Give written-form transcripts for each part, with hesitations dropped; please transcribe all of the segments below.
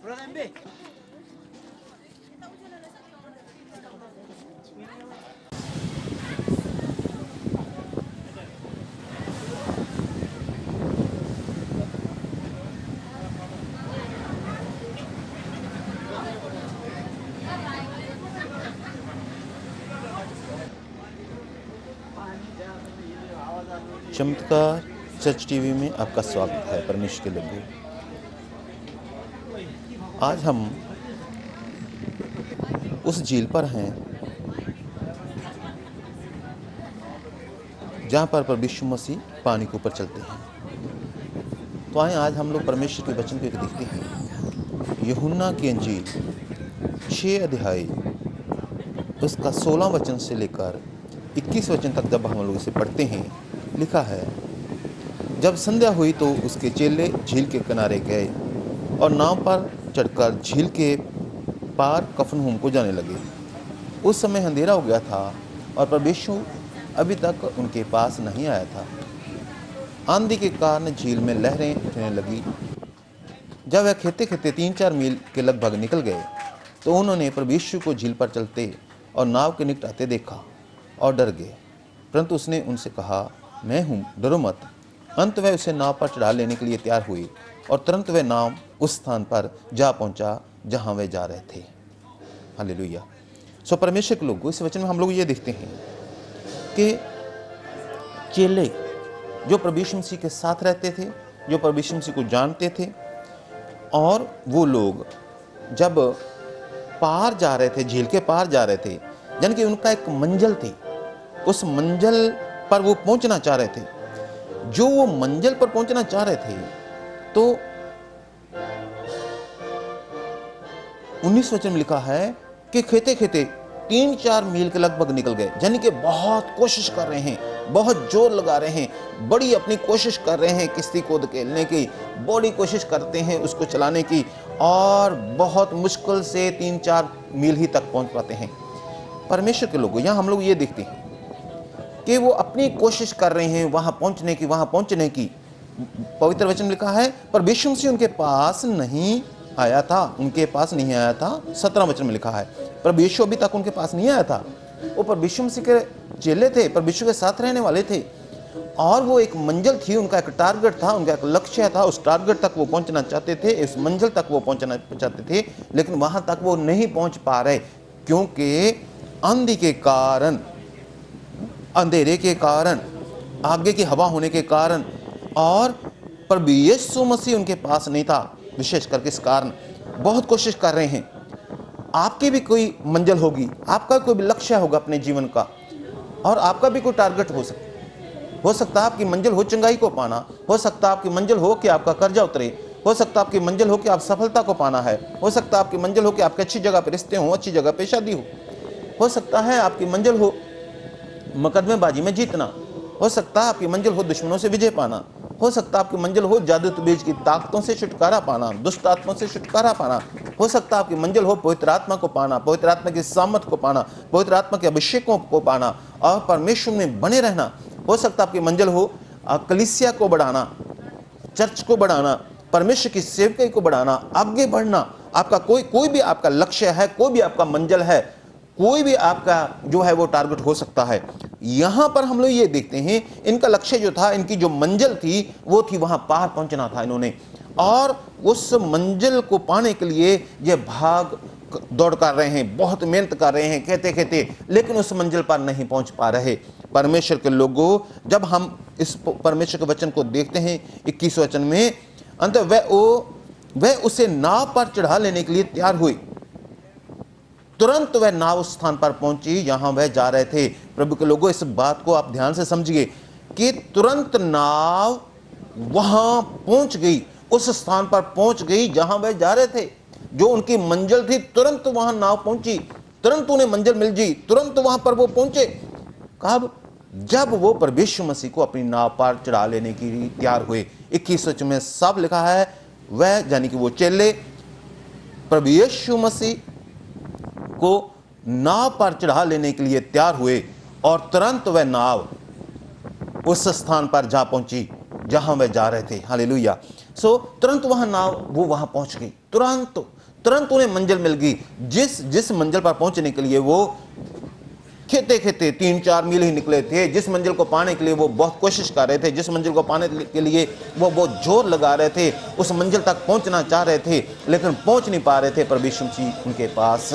चमत्कार church TV में आपका स्वागत है। परमेश्वर के लोगों, आज हम उस झील पर हैं जहाँ पर प्रभु यीशु मसीह पानी के ऊपर चलते हैं। तो आए आज हम लोग परमेश्वर के वचन को एक देखते हैं। यूहन्ना की अंजील 6 अध्याय उसका 16 वचन से लेकर 21 वचन तक जब हम लोग इसे पढ़ते हैं, लिखा है, जब संध्या हुई तो उसके चेले झील के किनारे गए और नाव पर चढ़कर झील के पार कफरनहूम को जाने लगे। उस समय अंधेरा हो गया था और प्रभु यीशु अभी तक उनके पास नहीं आया था। आंधी के कारण झील में लहरें उठने लगी। जब वह खेते खेते 3-4 मील के लगभग निकल गए तो उन्होंने प्रभु यीशु को झील पर चलते और नाव के निकट आते देखा और डर गए। परंतु उसने उनसे कहा, मैं हूँ, डरो मत। अंत वह उसे नाव पर चढ़ा लेने के लिए तैयार हुई और तुरंत वह नाव उस स्थान पर जा पहुंचा जहां वे जा रहे थे। हालेलुया। सो परमेश्वर के लोगों, इस वचन में हम लोग ये देखते हैं कि चेले जो प्रभु यीशु मसीह के साथ रहते थे, जो प्रभु यीशु मसीह को जानते थे, और वो लोग जब पार जा रहे थे, झील के पार जा रहे थे, यानी कि उनका एक मंजिल थी, उस मंजिल पर वो पहुंचना चाह रहे थे। जो वो मंजिल पर पहुंचना चाह रहे थे, तो 19 वचन में लिखा है कि खेते खेते 3-4 मील के लगभग निकल गए। यानी कि बहुत कोशिश कर रहे हैं, बहुत जोर लगा रहे हैं, बड़ी अपनी कोशिश कर रहे हैं किश्ती को धकेलने की, बड़ी कोशिश करते हैं उसको चलाने की, और बहुत मुश्किल से 3-4 मील ही तक पहुंच पाते हैं। परमेश्वर के लोग, यहाँ हम लोग ये देखते हैं कि वो अपनी कोशिश कर रहे हैं वहां पहुंचने की। पवित्र वचन लिखा है, पर यीशु मसीह उनके पास नहीं आया था। 17 वचन में लिखा है, पर यीशु अभी तक उनके पास नहीं आया था। वो पर यीशु मसीह के चेले थे, पर यीशु के साथ रहने वाले थे, और वो एक मंजिल थी, उनका एक टारगेट था, उनका एक लक्ष्य था। उस टारगेट तक वो पहुंचना चाहते थे, इस मंजिल तक वो पहुंचना चाहते थे, लेकिन वहां तक वो नहीं पहुंच पा रहे, क्योंकि आंधी के कारण, अंधेरे के कारण, आगे की हवा होने के कारण, और प्रभु यीशु मसीह उनके पास नहीं था। विशेष करके इस कारण बहुत कोशिश कर रहे हैं। आपकी भी कोई मंजिल होगी, आपका कोई भी लक्ष्य होगा अपने जीवन का, और आपका भी कोई टारगेट हो सकता है आपकी मंजिल हो चंगाई को पाना, हो सकता है आपकी मंजिल हो कि आपका कर्जा उतरे, हो सकता है आपकी मंजिल हो कि आप सफलता को पाना है, हो सकता है आपकी मंजिल हो कि आपकी अच्छी जगह पे रिश्ते हो, अच्छी जगह पे शादी हो सकता है आपकी मंजिल हो मुकदमेबाजी में जीतना, हो सकता है आपकी मंजिल हो दुश्मनों से विजय पाना, हो सकता है आपकी मंजिल हो जादू तबीज की ताकतों से छुटकारा पाना, दुष्ट आत्माओं से छुटकारा पाना, हो सकता है आपकी मंजिल हो पवित्र आत्मा को पाना, पवित्र आत्मा की सामर्थ को पाना, पवित्र आत्मा के अभिषेकों को पाना और परमेश्वर में बने रहना। हो सकता है आपकी मंजिल हो कलीसिया को बढ़ाना, चर्च को बढ़ाना, परमेश्वर की सेवकाई को बढ़ाना, आगे बढ़ना। आपका कोई भी आपका लक्ष्य है, कोई भी आपका मंजिल है, कोई भी आपका जो है वो टारगेट हो सकता है। यहां पर हम लोग ये देखते हैं, इनका लक्ष्य जो था, इनकी जो मंजिल थी, वो थी वहां पार पहुंचना था इन्होंने, और उस मंजिल को पाने के लिए ये भाग दौड़ कर रहे हैं, बहुत मेहनत कर रहे हैं, कहते कहते, लेकिन उस मंजिल पर नहीं पहुंच पा रहे। परमेश्वर के लोगों, जब हम इस परमेश्वर के वचन को देखते हैं 21 वचन में, अंत वह उसे नाव पर चढ़ा लेने के लिए तैयार हुई। तुरंत वह नाव उस स्थान पर पहुंची जहां वह जा रहे थे। प्रभु के लोगों, इस बात को आप ध्यान से समझिए कि तुरंत नाव वहां पहुंच गई, उस स्थान पर पहुंच गई जहां वह जा रहे थे। जो उनकी मंजिल थी, तुरंत वहां नाव पहुंची, तुरंत उन्हें मंजिल मिल गई, तुरंत वहां पर वो पहुंचे। कब? जब वो प्रभु यीशु मसीह को अपनी नाव पर चढ़ा लेने के लिए तैयार हुए। 21 वचन में सब लिखा है, वह यानी कि वो चेले प्रभु यीशु मसीह को नाव पर चढ़ा लेने के लिए तैयार हुए, और तुरंत वह नाव उस स्थान पर जा पहुंची जहां वह जा रहे थे। हालेलुया। सो तुरंत वहां नाव वो वहां पहुंच गई, तुरंत उन्हें मंजिल मिल गई। जिस मंजिल पर पहुंचने के लिए वो खेते खेते 3-4 मील ही निकले थे, जिस मंजिल को पाने के लिए वो बहुत कोशिश कर रहे थे, जिस मंजिल को पाने के लिए वो बहुत जोर लगा रहे थे, उस मंजिल तक पहुंचना चाह रहे थे लेकिन पहुंच नहीं पा रहे थे। पर यीशु मसीह उनके पास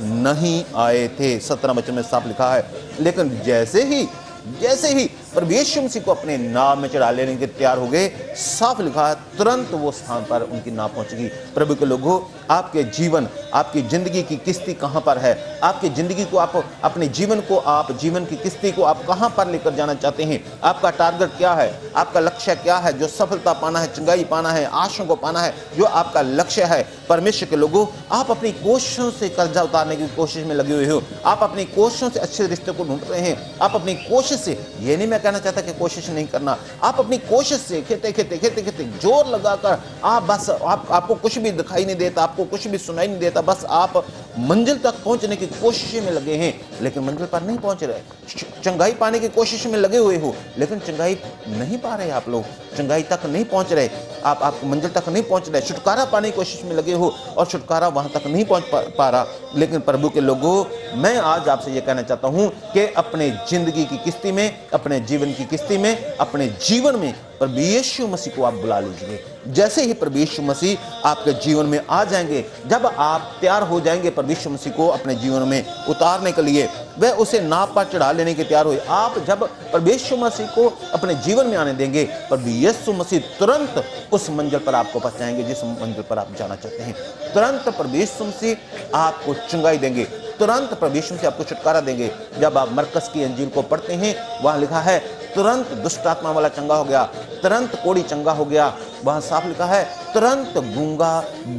नहीं आए थे। 17 वचन में साफ लिखा है, लेकिन जैसे ही प्रभु यीशु मसीह को अपने नाव में चढ़ा लेने के तैयार हो गए, साफ लिखा है तुरंत वो स्थान पर उनकी नाव पहुंच गई। प्रभु के लोगों, आपके जीवन, आपकी जिंदगी की किस्ती कहां पर है? आपकी जिंदगी को आप अपने जीवन की किस्ती को आप कहां पर लेकर जाना चाहते हैं? आपका टारगेट क्या है? आपका लक्ष्य क्या है? जो सफलता पाना है, चंगाई पाना है, आशीषों को पाना है, जो आपका लक्ष्य है। परमेश्वर के लोगों, आप अपनी कोशिशों से कर्जा उतारने की कोशिश में लगे हुए हो, आप अपनी कोशिशों से अच्छे रिश्ते को ढूंढ रहे हैं, आप अपनी कोशिश से, ये नहीं मैं कहना चाहता कि कोशिश नहीं करना, आप अपनी कोशिश से खेते जोर लगाकर आपको कुछ भी दिखाई नहीं देता, आपको कुछ भी सुनाई नहीं देता, बस आप मंजिल तक पहुंचने की कोशिश में लगे हैं लेकिन मंजिल पर नहीं पहुंच रहे। चंगाई पाने की कोशिश में लगे हुए हो लेकिन चंगाई नहीं पा रहे, आप लोग चंगाई तक नहीं पहुंच रहे, आप मंजिल तक नहीं पहुंच रहे। छुटकारा पाने की कोशिश में लगे हो और छुटकारा वहां तक नहीं पहुंच पा रहा। लेकिन प्रभु के लोगों, मैं आज आपसे यह कहना चाहता हूं कि अपने जिंदगी की किस्ती में, अपने जीवन की किस्ती में, अपने जीवन में प्रभु यीशु मसीह को आप बुला लीजिए। जैसे ही प्रभु यीशु मसीह आपके जीवन में आ जाएंगे, जब आप तैयार हो जाएंगे प्रभु यीशु मसीह को अपने जीवन में उतारने के लिए, वह उसे नाव पर चढ़ा लेने के तैयार हुए। आप जब प्रभु यीशु मसीह को अपने जीवन में आने देंगे, प्रभु यीशु मसीह तुरंत उस मंजिल पर आपको पहुंचाएंगे जिस मंजिल पर आप जाना चाहते हैं। तुरंत प्रभु यीशु मसीह आपको चंगाई देंगे, तुरंत प्रभु यीशु मसीह आपको छुटकारा देंगे। जब आप मरकस की अंजील को पढ़ते हैं, वहां लिखा है तुरंत दुष्ट आत्मा वाला चंगा हो गया, तुरंत कोढ़ी चंगा हो गया। वहां साफ लिखा है तुरंत गूंगा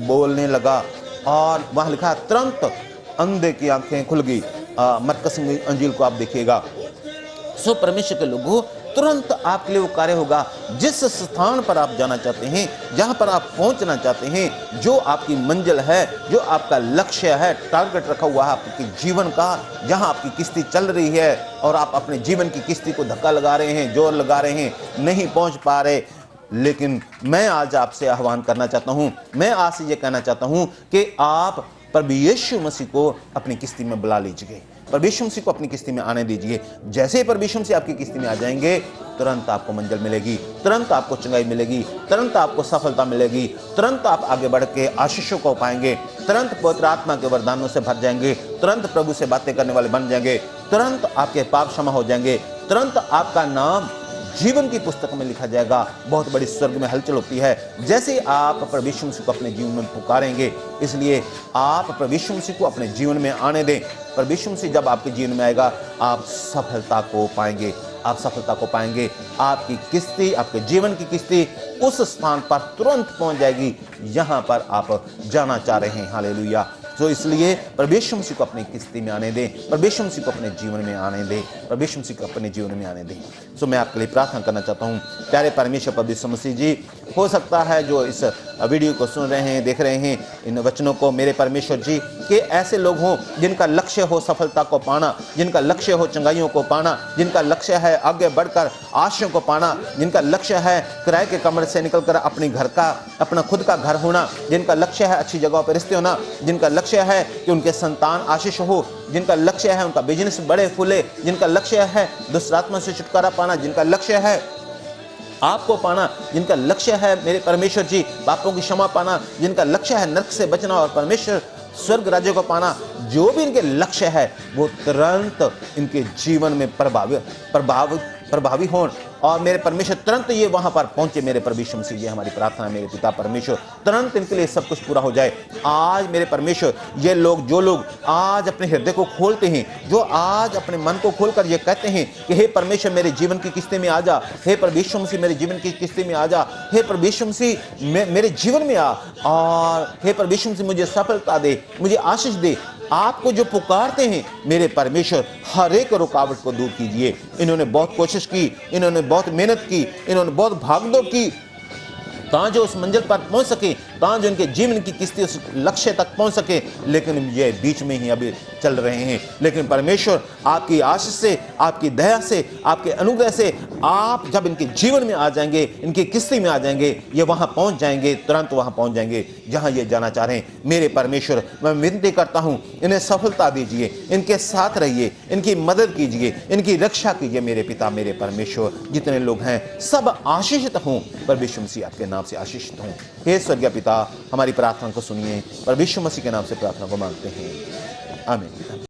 बोलने लगा, और वहां लिखा है तुरंत अंधे की आंखें खुल गई। मरकस अंजील को आप देखिएगा। सो परमेश्वर के लोगों, तुरंत आपके लिए वो कार्य होगा। जिस स्थान पर आप जाना चाहते हैं, जहां पर आप पहुंचना चाहते हैं, जो आपकी मंजिल है, जो आपका लक्ष्य है, टारगेट रखा हुआ है आपके जीवन का, जहां आपकी किस्ती चल रही है और आप अपने जीवन की किस्ती को धक्का लगा रहे हैं, जोर लगा रहे हैं, नहीं पहुंच पा रहे, लेकिन मैं आज आपसे आह्वान करना चाहता हूं, मैं आज से ये कहना चाहता हूं कि आप प्रभु यीशु मसीह को अपनी किस्ती में बुला लीजिए, प्रभु यीशु मसीह को अपनी किस्ती में आने दीजिए। जैसे ही प्रभु यीशु मसीह आपकी किस्ती में आ जाएंगे, तुरंत आपको मंजिल मिलेगी, तुरंत आपको चंगाई मिलेगी, तुरंत आपको सफलता मिलेगी, तुरंत आप आगे बढ़ के आशीषों को पाएंगे, तुरंत पवित्र आत्मा के वरदानों से भर जाएंगे, तुरंत प्रभु से बातें करने वाले बन जाएंगे, तुरंत आपके पाप क्षमा हो जाएंगे, तुरंत आपका नाम जीवन की पुस्तक में लिखा जाएगा। बहुत बड़ी स्वर्ग में हलचल होती है जैसे आप प्रभु यीशु मसीह को अपने जीवन में पुकारेंगे। इसलिए आप प्रभु यीशु मसीह को अपने जीवन में आने दें। प्रभु यीशु मसीह जब आपके जीवन में आएगा, आप सफलता को पाएंगे, आप सफलता को पाएंगे। आपकी किस्ती, आपके जीवन की किस्ती उस स्थान पर तुरंत पहुंच जाएगी जहां पर आप जाना चाह रहे हैं। हालेलुया। तो इसलिए प्रभु यीशु मसीह को अपनी किस्ती में आने दें, प्रभु यीशु मसीह को अपने जीवन में आने दें, प्रभु यीशु मसीह को अपने जीवन में आने दें। सो मैं आपके लिए प्रार्थना करना चाहता हूँ। प्यारे परमेश्वर प्रभु यीशु मसीह जी, हो सकता है जो इस वीडियो को सुन रहे हैं, देख रहे हैं, इन वचनों को, मेरे परमेश्वर जी, कि ऐसे लोग हों जिनका लक्ष्य हो सफलता को पाना, जिनका लक्ष्य हो चंगाइयों को पाना, जिनका लक्ष्य है आगे बढ़कर आशीषों को पाना, जिनका लक्ष्य है किराए के कमरे से निकलकर अपने घर का, अपना खुद का घर होना, जिनका लक्ष्य है अच्छी जगहों पर रिश्ते होना, जिनका लक्ष्य है कि उनके संतान आशीष हो, जिनका लक्ष्य है उनका बिजनेस बड़े फूले, जिनका लक्ष्य है दुष्ट आत्मा से छुटकारा पाना, जिनका लक्ष्य है आपको पाना, जिनका लक्ष्य है मेरे परमेश्वर जी पापों की क्षमा पाना, जिनका लक्ष्य है नरक से बचना और परमेश्वर स्वर्ग राज्य को पाना, जो भी इनके लक्ष्य है वो तुरंत इनके जीवन में प्रभावी हों और मेरे परमेश्वर तुरंत ये वहां पर पहुंचे। मेरे परमेश्वर मसीह, ये हमारी प्रार्थना है मेरे पिता परमेश्वर, तुरंत इनके लिए सब कुछ पूरा हो जाए। आज मेरे परमेश्वर, ये लोग, जो लोग आज अपने हृदय को खोलते हैं, जो आज अपने मन को खोलकर ये कहते हैं कि हे परमेश्वर मेरे जीवन की किस्ती में आ जा, हे परमेश्वर मसीह मेरे जीवन की किस्ती में आ जा, हे परमेश्वर मसीह मेरे जीवन में आ, और हे परमेश्वर मसीह मुझे सफलता दे, मुझे आशीष दे। आपको जो पुकारते हैं मेरे परमेश्वर, हर एक रुकावट को दूर कीजिए। इन्होंने बहुत कोशिश की, इन्होंने बहुत मेहनत की, इन्होंने बहुत भागदौड़ की, ताकि जो उस मंजिल पर पहुंच सके, ताकि उनके जीवन की किस्ती उस लक्ष्य तक पहुंच सके, लेकिन ये बीच में ही अभी चल रहे हैं। लेकिन परमेश्वर आपकी आशीष से, आपकी दया से, आपके अनुग्रह से आप जब इनके जीवन में आ जाएंगे, इनकी किस्ती में आ जाएंगे, ये वहां पहुंच जाएंगे, तुरंत वहां पहुंच जाएंगे जहां ये जाना चाह रहे हैं। मेरे परमेश्वर, मैं विनती करता हूं, इन्हें सफलता दीजिए, इनके साथ रहिए, इनकी मदद कीजिए, इनकी रक्षा कीजिए मेरे पिता, मेरे परमेश्वर। जितने लोग हैं सब आशीषित हों, पर यीशु मसीह आपके नाम से आशीषित हों। हे स्वर्गीय पिता, हमारी प्रार्थना को सुनिए, पर यीशु मसीह के नाम से प्रार्थना को मांगते हैं, आमीन।